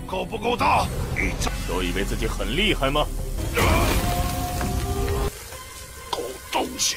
够不够大？你这都以为自己很厉害吗？狗东西！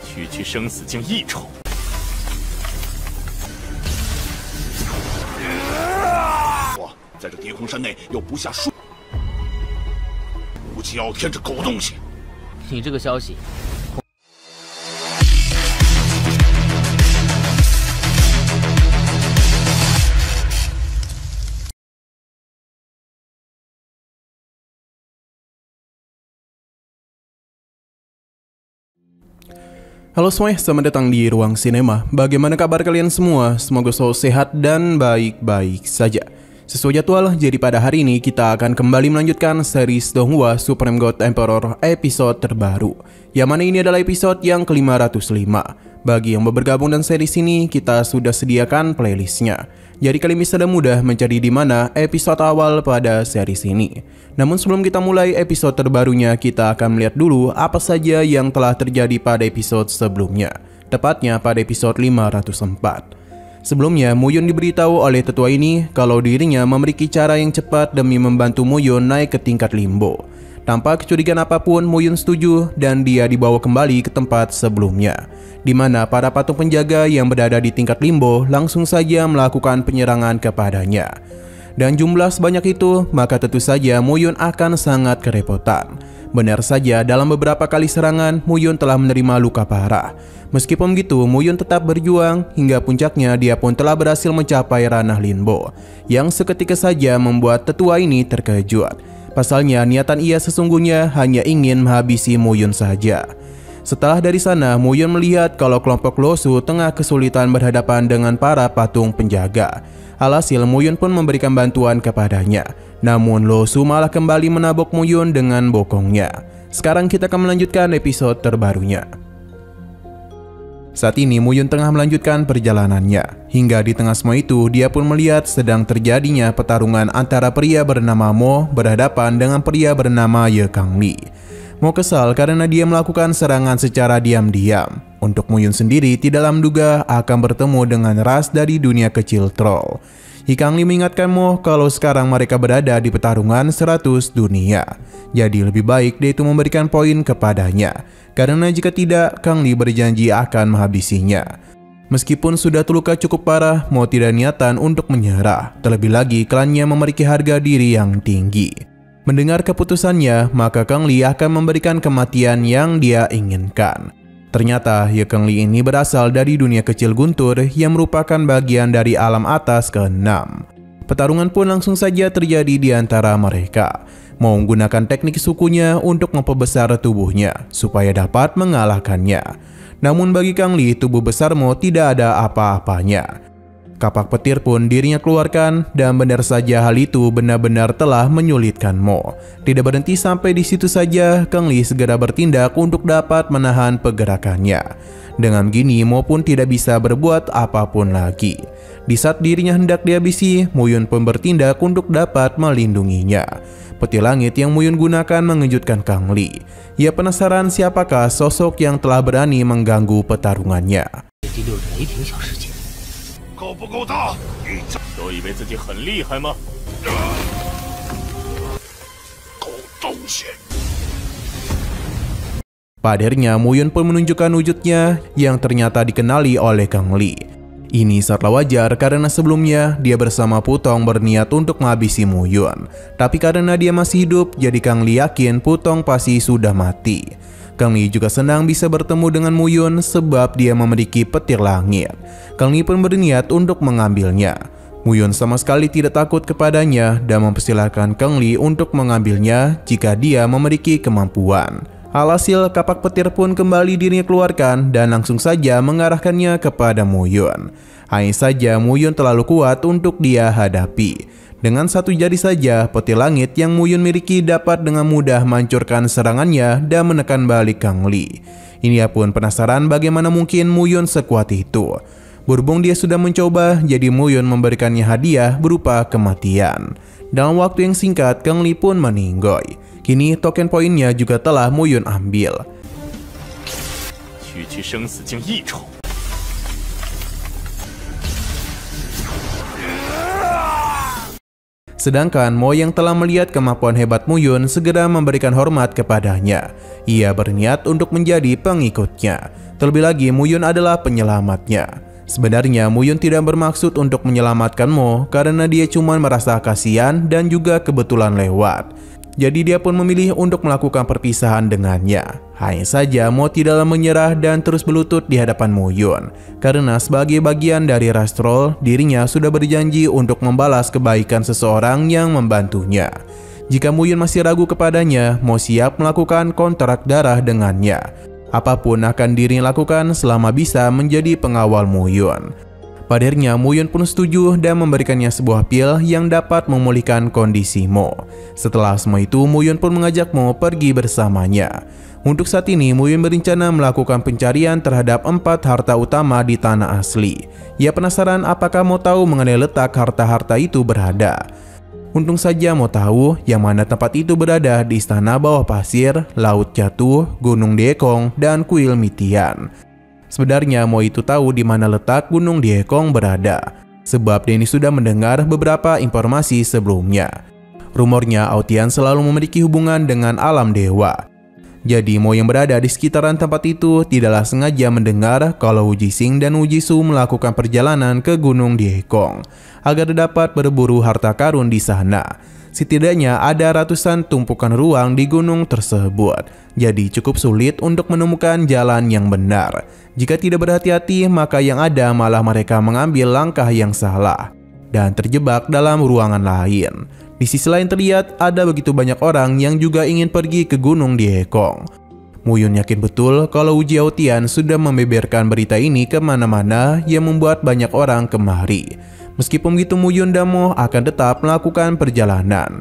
区区生死境一筹。我在这叠空山内又不下数，武器傲天这狗东西！你这个消息。 Halo semuanya, selamat datang di Ruang Sinema. Bagaimana kabar kalian semua? Semoga selalu sehat dan baik-baik saja. Sesuai jadwal, jadi pada hari ini kita akan kembali melanjutkan series Donghua Supreme God Emperor episode terbaru. Yang mana ini adalah episode yang ke-505. Bagi yang baru bergabung dan series ini, kita sudah sediakan playlistnya. Jadi kalian bisa dengan mudah mencari di mana episode awal pada series ini. Namun sebelum kita mulai episode terbarunya, kita akan melihat dulu apa saja yang telah terjadi pada episode sebelumnya. Tepatnya pada episode 504. Sebelumnya, Muyun diberitahu oleh tetua ini kalau dirinya memiliki cara yang cepat demi membantu Muyun naik ke tingkat limbo. Tanpa kecurigaan apapun, Muyun setuju dan dia dibawa kembali ke tempat sebelumnya, di mana para patung penjaga yang berada di tingkat limbo langsung saja melakukan penyerangan kepadanya. Dan jumlah sebanyak itu, maka tentu saja Muyun akan sangat kerepotan. Benar saja, dalam beberapa kali serangan, Muyun telah menerima luka parah. Meskipun begitu, Muyun tetap berjuang, hingga puncaknya dia pun telah berhasil mencapai ranah limbo, yang seketika saja membuat tetua ini terkejut. Pasalnya, niatan ia sesungguhnya hanya ingin menghabisi Muyun saja. Setelah dari sana, Muyun melihat kalau kelompok Losu tengah kesulitan berhadapan dengan para patung penjaga. Alhasil, Muyun pun memberikan bantuan kepadanya. Namun, Losu malah kembali menabok Muyun dengan bokongnya. Sekarang kita akan melanjutkan episode terbarunya. Saat ini, Muyun tengah melanjutkan perjalanannya. Hingga di tengah semua itu, dia pun melihat sedang terjadinya pertarungan antara pria bernama Mo berhadapan dengan pria bernama Ye Kangli. Mo kesal karena dia melakukan serangan secara diam-diam. Untuk Muyun sendiri tidak menduga akan bertemu dengan ras dari dunia kecil troll. Ye Kangli mengingatkan Mo kalau sekarang mereka berada di pertarungan 100 dunia. Jadi lebih baik dia itu memberikan poin kepadanya. Karena jika tidak, Kangli berjanji akan menghabisinya. Meskipun sudah terluka cukup parah, Mo tidak niatan untuk menyerah. Terlebih lagi, klannya memiliki harga diri yang tinggi. Mendengar keputusannya, maka Kangli akan memberikan kematian yang dia inginkan. Ternyata, Ye Kangli ini berasal dari dunia kecil guntur yang merupakan bagian dari alam atas ke-6. Pertarungan pun langsung saja terjadi di antara mereka. Mo menggunakan teknik sukunya untuk memperbesar tubuhnya supaya dapat mengalahkannya. Namun bagi Kangli, tubuh besar Mo tidak ada apa-apanya. Kapak petir pun dirinya keluarkan dan benar saja hal itu benar-benar telah menyulitkan Mo. Tidak berhenti sampai di situ saja, Kangli segera bertindak untuk dapat menahan pergerakannya. Dengan begini, Mo pun tidak bisa berbuat apapun lagi. Di saat dirinya hendak dihabisi, Muyun pun bertindak untuk dapat melindunginya. Peti langit yang Muyun gunakan mengejutkan Kangli. Ia penasaran siapakah sosok yang telah berani mengganggu pertarungannya. 够不够大？你这都以为自己很厉害吗？狗东西！ Padernya, Muyun pun menunjukkan wujudnya yang ternyata dikenali oleh Kangli. Ini sangatlah wajar karena sebelumnya dia bersama Putong berniat untuk menghabisi Muyun. Tapi karena dia masih hidup, jadi Kangli yakin Putong pasti sudah mati. Kangli juga senang bisa bertemu dengan Muyun sebab dia memiliki petir langit. Kangli pun berniat untuk mengambilnya. Muyun sama sekali tidak takut kepadanya dan mempersilahkan Kangli untuk mengambilnya jika dia memiliki kemampuan. Alhasil, kapak petir pun kembali dirinya keluarkan dan langsung saja mengarahkannya kepada Muyun. Hanya saja Muyun terlalu kuat untuk dia hadapi. Dengan satu jari saja, petir langit yang Muyun miliki dapat dengan mudah menghancurkan serangannya dan menekan balik Kangli. Ini pun penasaran bagaimana mungkin Muyun sekuat itu. Berhubung dia sudah mencoba, jadi Muyun memberikannya hadiah berupa kematian. Dalam waktu yang singkat, Kangli pun meninggoy. Kini token poinnya juga telah Muyun ambil. 区区生死境一筹。Sedangkan Mo yang telah melihat kemampuan hebat Muyun segera memberikan hormat kepadanya. Ia berniat untuk menjadi pengikutnya. Terlebih lagi Muyun adalah penyelamatnya. Sebenarnya Muyun tidak bermaksud untuk menyelamatkan Mo karena dia cuma merasa kasihan dan juga kebetulan lewat. Jadi dia pun memilih untuk melakukan perpisahan dengannya. Hanya saja Mo tidaklah menyerah dan terus berlutut di hadapan Muyun. Karena sebagai bagian dari ras troll, dirinya sudah berjanji untuk membalas kebaikan seseorang yang membantunya. Jika Muyun masih ragu kepadanya, Mo siap melakukan kontrak darah dengannya. Apapun akan dirinya lakukan selama bisa menjadi pengawal Muyun. Pada akhirnya Muyun pun setuju dan memberikannya sebuah pil yang dapat memulihkan kondisi Mo. Setelah semua itu, Muyun pun mengajak Mo pergi bersamanya. Untuk saat ini, Muyun berencana melakukan pencarian terhadap 4 harta utama di tanah asli. Ia penasaran apakah Mo tahu mengenai letak harta-harta itu berada. Untung saja Mo tahu yang mana tempat itu berada di Istana Bawah Pasir, Laut Jatuh, Gunung Diekong, dan Kuil Mitian. Sebenarnya Mo itu tahu di mana letak Gunung Diekong berada, sebab Denny sudah mendengar beberapa informasi sebelumnya. Rumornya Aotian selalu memiliki hubungan dengan alam dewa. Jadi Mo yang berada di sekitaran tempat itu tidaklah sengaja mendengar kalau Wu Jixing dan Wu Jisoo melakukan perjalanan ke Gunung Diekong agar dapat berburu harta karun di sana. Setidaknya ada ratusan tumpukan ruang di gunung tersebut, jadi cukup sulit untuk menemukan jalan yang benar. Jika tidak berhati-hati, maka yang ada malah mereka mengambil langkah yang salah dan terjebak dalam ruangan lain. Di sisi lain terlihat ada begitu banyak orang yang juga ingin pergi ke Gunung Diekong. Muyun yakin betul kalau Wu Jiaotian sudah membeberkan berita ini kemana-mana yang membuat banyak orang kemari. Meskipun begitu, Muyun dan Mo akan tetap melakukan perjalanan.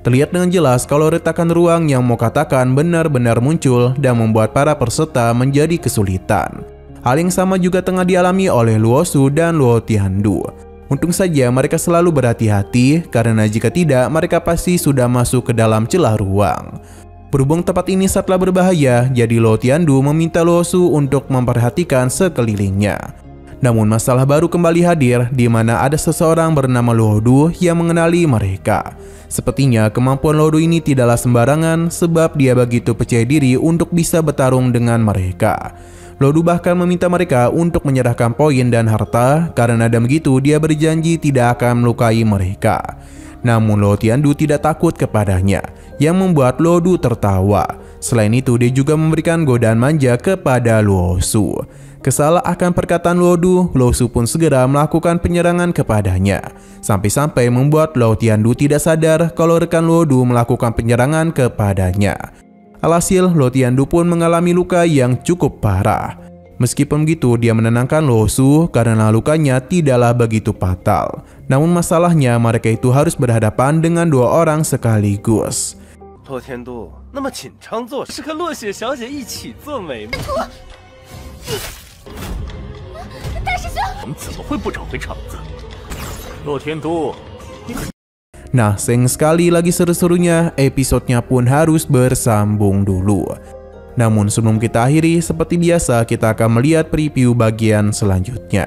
Terlihat dengan jelas kalau retakan ruang yang Mo katakan benar-benar muncul dan membuat para peserta menjadi kesulitan. Hal yang sama juga tengah dialami oleh Luo Su dan Luo Tiandu. Untung saja mereka selalu berhati-hati karena jika tidak mereka pasti sudah masuk ke dalam celah ruang. Berhubung tempat ini sangatlah berbahaya, jadi Luo Tiandu meminta Luo Su untuk memperhatikan sekelilingnya. Namun masalah baru kembali hadir di mana ada seseorang bernama Luo Du yang mengenali mereka. Sepertinya kemampuan Luo Du ini tidaklah sembarangan sebab dia begitu percaya diri untuk bisa bertarung dengan mereka. Luo Du bahkan meminta mereka untuk menyerahkan poin dan harta karena dengan begitu dia berjanji tidak akan melukai mereka. Namun Luo Tiandu tidak takut kepadanya, yang membuat Luo Du tertawa. Selain itu dia juga memberikan godaan manja kepada Luo Su. Kesal akan perkataan Luo Du, Luo Su pun segera melakukan penyerangan kepadanya. Sampai-sampai membuat Luo Tiandu tidak sadar kalau rekan Luo Du melakukan penyerangan kepadanya. Alhasil, Luo Tiandu pun mengalami luka yang cukup parah. Meskipun begitu, dia menenangkan Luo Su karena lukanya tidaklah begitu fatal. Namun masalahnya, mereka itu harus berhadapan dengan 2 orang sekaligus. Luo Tiandu, 那么紧张做是和落雪小姐一起做美吗？大师兄，怎么会不找回场子？洛天都，你可。 Nah, sayang sekali lagi seru-serunya, episodenya pun harus bersambung dulu. Namun sebelum kita akhiri, seperti biasa kita akan melihat preview bagian selanjutnya.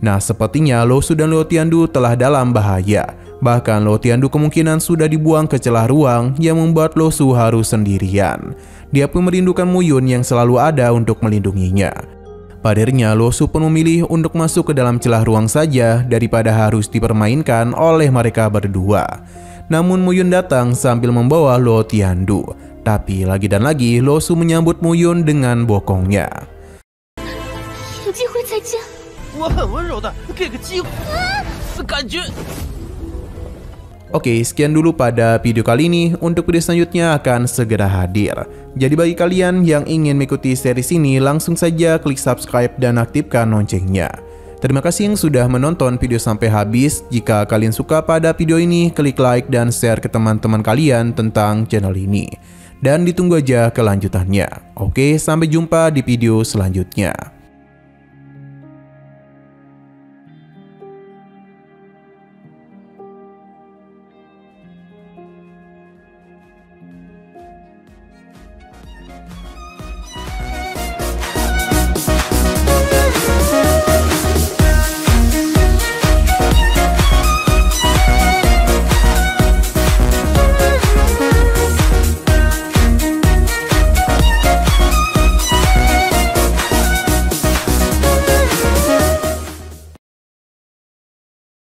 Nah, sepertinya Luo Su dan Luo Tiandu telah dalam bahaya. Bahkan Luo Tiandu kemungkinan sudah dibuang ke celah ruang yang membuat Luo Su harus sendirian. Dia pun merindukan Muyun yang selalu ada untuk melindunginya. Pada akhirnya Luo Su pun memilih untuk masuk ke dalam celah ruang saja daripada harus dipermainkan oleh mereka berdua. Namun Muyun datang sambil membawa Luo Tiandu. Tapi lagi dan lagi Luo Su menyambut Muyun dengan bokongnya. Oke, sekian dulu pada video kali ini. Untuk video selanjutnya akan segera hadir. Jadi bagi kalian yang ingin mengikuti series ini, langsung saja klik subscribe dan aktifkan loncengnya. Terima kasih yang sudah menonton video sampai habis. Jika kalian suka pada video ini, klik like dan share ke teman-teman kalian tentang channel ini. Dan ditunggu aja kelanjutannya. Oke, sampai jumpa di video selanjutnya.